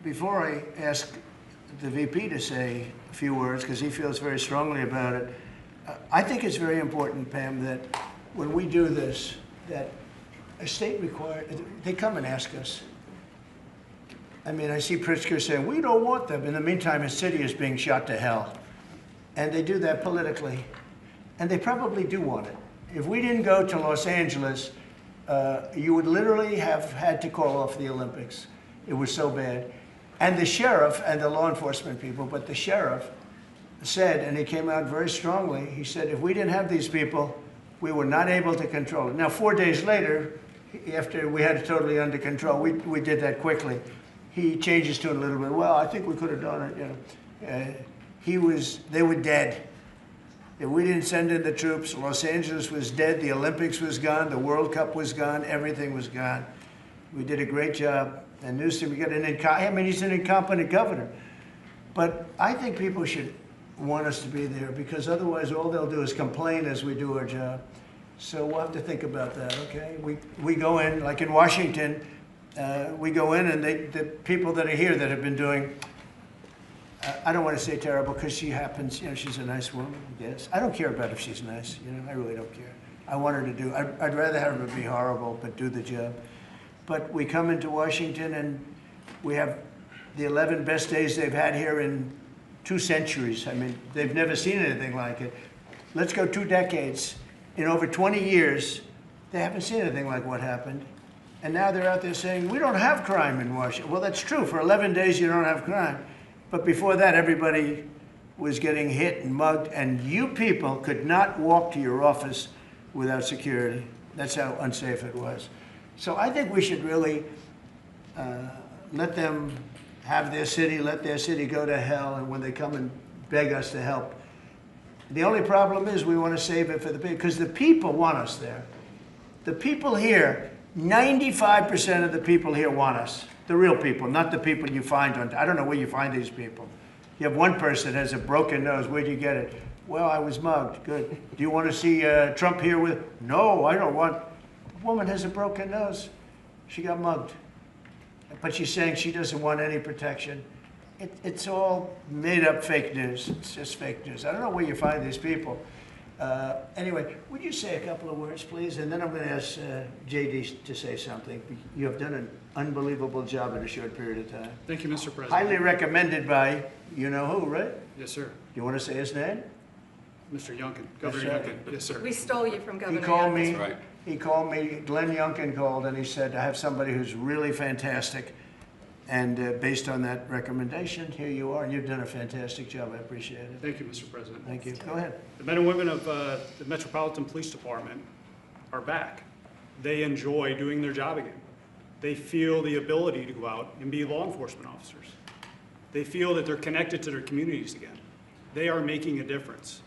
before I ask the VP to say a few words, because he feels very strongly about it, I think it's very important, Pam, that when we do this, that a state they come and ask us. I mean, I see Pritzker saying, we don't want them. In the meantime, his city is being shot to hell. And they do that politically. And they probably do want it. If we didn't go to Los Angeles, you would literally have had to call off the Olympics. It was so bad. And the sheriff and the law enforcement people, but the sheriff said, and he came out very strongly, he said, if we didn't have these people, we were not able to control it. Now, 4 days later, after we had it totally under control, we did that quickly. He changed his tune a little bit. Well, I think we could have done it, you know. They were dead. If we didn't send in the troops, Los Angeles was dead, the Olympics was gone, the World Cup was gone, everything was gone. We did a great job. And Newsom, he's an incompetent governor. But I think people should want us to be there, because otherwise all they'll do is complain as we do our job. So we'll have to think about that, okay? We go in, like in Washington, we go in and the people that are here that have been doing, I don't want to say terrible, because she happens, you know, she's a nice woman, yes. I don't care about if she's nice, you know, I really don't care. I want her to do, I'd rather have her be horrible, but do the job. But we come into Washington and we have the 11 best days they've had here in 2 centuries. I mean, they've never seen anything like it. Let's go 2 decades. In over 20 years, they haven't seen anything like what happened. And now they're out there saying, we don't have crime in Washington. Well, that's true. For 11 days, you don't have crime. But before that, everybody was getting hit and mugged, and you people could not walk to your office without security. That's how unsafe it was. So I think we should really let them have their city, let their city go to hell, and when they come and beg us to help. The only problem is we want to save it for the people, because the people want us there. The people here, 95% of the people here want us. The real people, not the people you find on, I don't know where you find these people. You have one person that has a broken nose, where'd you get it? Well, I was mugged, good. Do you want to see Trump here with, no, I don't want. A woman has a broken nose. She got mugged. But she's saying she doesn't want any protection. It's all made up fake news. It's just fake news. I don't know where you find these people. Anyway, would you say a couple of words, please? And then I'm going to ask JD to say something. You have done an unbelievable job in a short period of time. Thank you, Mr. President. Highly recommended by you-know-who, right? Yes, sir. You want to say his name? Mr. Youngkin, Governor Right. Youngkin. Yes, sir. We stole you from Governor He called Youngkin. me. Right. He called me. Glenn Youngkin called, and he said, "I have somebody who's really fantastic." And based on that recommendation, here you are, and you've done a fantastic job. I appreciate it. Thank you, Mr. President. Thank you. Go ahead. The men and women of the Metropolitan Police Department are back. They enjoy doing their job again. They feel the ability to go out and be law enforcement officers. They feel that they're connected to their communities again. They are making a difference.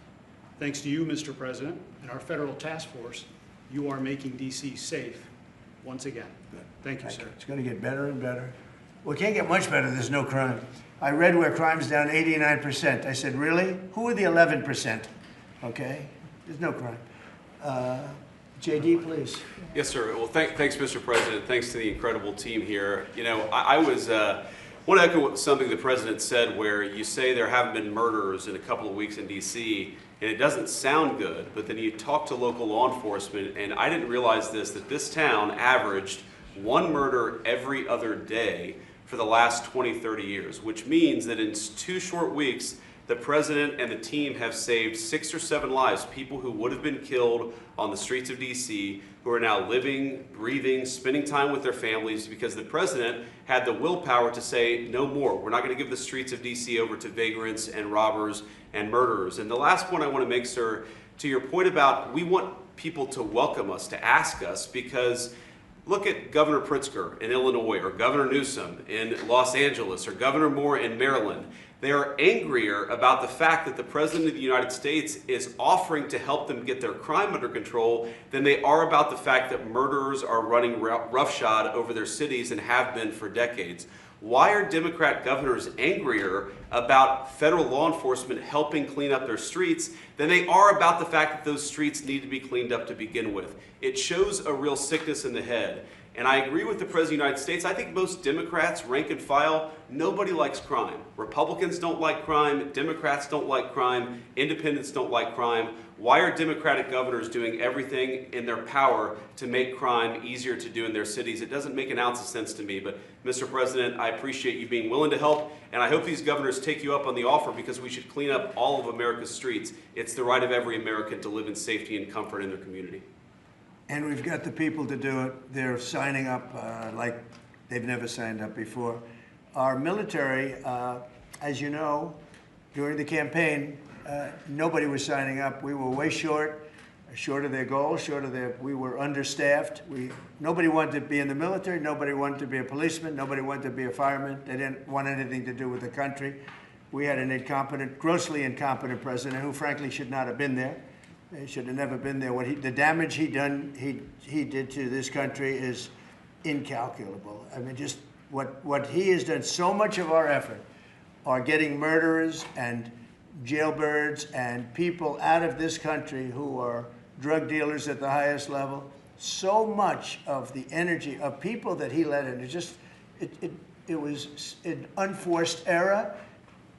Thanks to you, Mr. President, and our federal task force, you are making DC safe once again. Thank you, sir. It's going to get better and better. Well, it can't get much better. There's no crime. I read where crime's down 89%. I said, really? Who are the 11%? Okay? There's no crime. JD, please. Yes, sir. Well, thanks, Mr. President. Thanks to the incredible team here. You know, I want to echo something the President said, where you say there haven't been murders in a couple of weeks in D.C., and it doesn't sound good, but then you talk to local law enforcement, and I didn't realize that this town averaged 1 murder every other day for the last 20, 30 years, which means that in 2 short weeks, the President and the team have saved 6 or 7 lives, people who would have been killed on the streets of D.C., who are now living, breathing, spending time with their families, because the President had the willpower to say, no more. We're not going to give the streets of D.C. over to vagrants and robbers and murderers. And the last point I want to make, sir, to your point about we want people to welcome us, to ask us, because look at Governor Pritzker in Illinois, or Governor Newsom in Los Angeles, or Governor Moore in Maryland. They are angrier about the fact that the President of the United States is offering to help them get their crime under control than they are about the fact that murderers are running roughshod over their cities and have been for decades. Why are Democrat governors angrier about federal law enforcement helping clean up their streets than they are about the fact that those streets need to be cleaned up to begin with? It shows a real sickness in the head. And I agree with the President of the United States. I think most Democrats, rank and file, nobody likes crime. Republicans don't like crime. Democrats don't like crime. Independents don't like crime. Why are Democratic governors doing everything in their power to make crime easier to do in their cities? It doesn't make an ounce of sense to me. But, Mr. President, I appreciate you being willing to help, and I hope these governors take you up on the offer, because we should clean up all of America's streets. It's the right of every American to live in safety and comfort in their community. And we've got the people to do it. They're signing up like they've never signed up before. Our military, as you know, during the campaign, nobody was signing up. We were way short of their goal, we were understaffed. Nobody wanted to be in the military. Nobody wanted to be a policeman. Nobody wanted to be a fireman. They didn't want anything to do with the country. We had an incompetent, grossly incompetent president who, frankly, should not have been there. He should have never been there. The damage he did to this country is incalculable. I mean, just what he has done. So much of our effort are getting murderers and jailbirds and people out of this country who are drug dealers at the highest level. So much of the energy of people that he let in, it was an unforced error.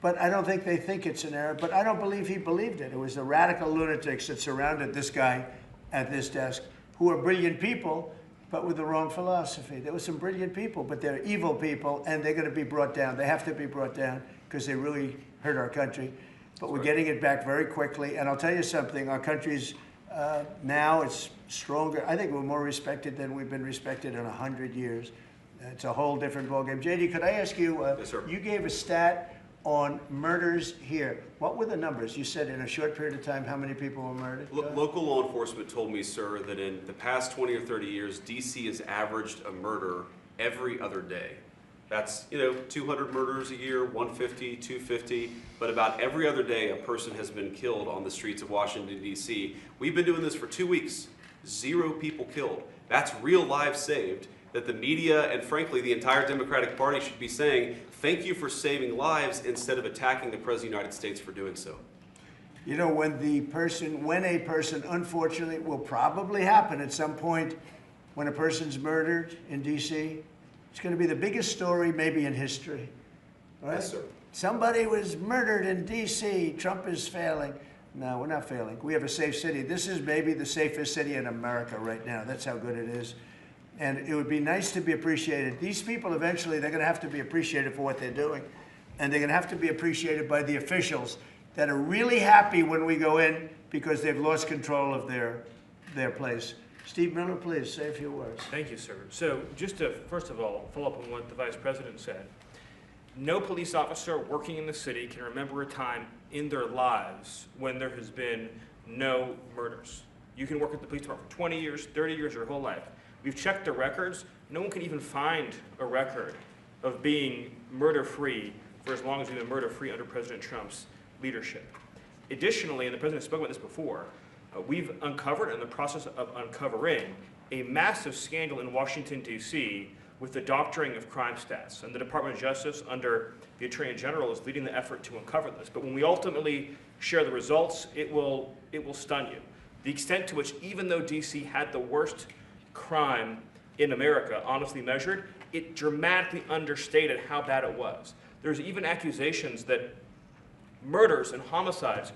But I don't think they think it's an error. But I don't believe he believed it. It was the radical lunatics that surrounded this guy at this desk, who are brilliant people, but with the wrong philosophy. There were some brilliant people, but they're evil people, and they're going to be brought down. They have to be brought down because they really hurt our country. But we're getting it back very quickly. And I'll tell you something, our country's now it's stronger. I think we're more respected than we've been respected in 100 years. It's a whole different ballgame. JD, could I ask you, Yes, sir. You gave a stat on murders here. What were the numbers? You said in a short period of time, how many people were murdered? Local law enforcement told me, sir, that in the past 20 or 30 years, D.C. has averaged a murder every other day. That's, 200 murders a year, 150, 250, but about every other day a person has been killed on the streets of Washington, D.C. We've been doing this for 2 weeks. 0 people killed. That's real lives saved that the media and, frankly, the entire Democratic Party should be saying, thank you for saving lives, instead of attacking the President of the United States for doing so. You know, when a person, unfortunately, will probably happen at some point, when a person's murdered in D.C., it's going to be the biggest story maybe in history. Right? Yes, sir. Somebody was murdered in D.C. Trump is failing. No, we're not failing. We have a safe city. This is maybe the safest city in America right now. That's how good it is. And it would be nice to be appreciated. These people, eventually, they're going to have to be appreciated for what they're doing. And they're going to have to be appreciated by the officials that are really happy when we go in because they've lost control of their place. Steve Miller, please, say a few words. Thank you, sir. So just to, first of all, follow up on what the Vice President said. No police officer working in the city can remember a time in their lives when there has been no murders. You can work at the police department for 20 years, 30 years, your whole life. We've checked the records. No one can even find a record of being murder-free for as long as we've been murder-free under President Trump's leadership. Additionally, and the President spoke about this before, we've uncovered, in the process of uncovering, a massive scandal in Washington, D.C. with the doctoring of crime stats. And the Department of Justice, under the Attorney General, is leading the effort to uncover this. But when we ultimately share the results, it will stun you. The extent to which, even though D.C. had the worst crime in America, honestly measured, it dramatically understated how bad it was. There's even accusations that murders and homicides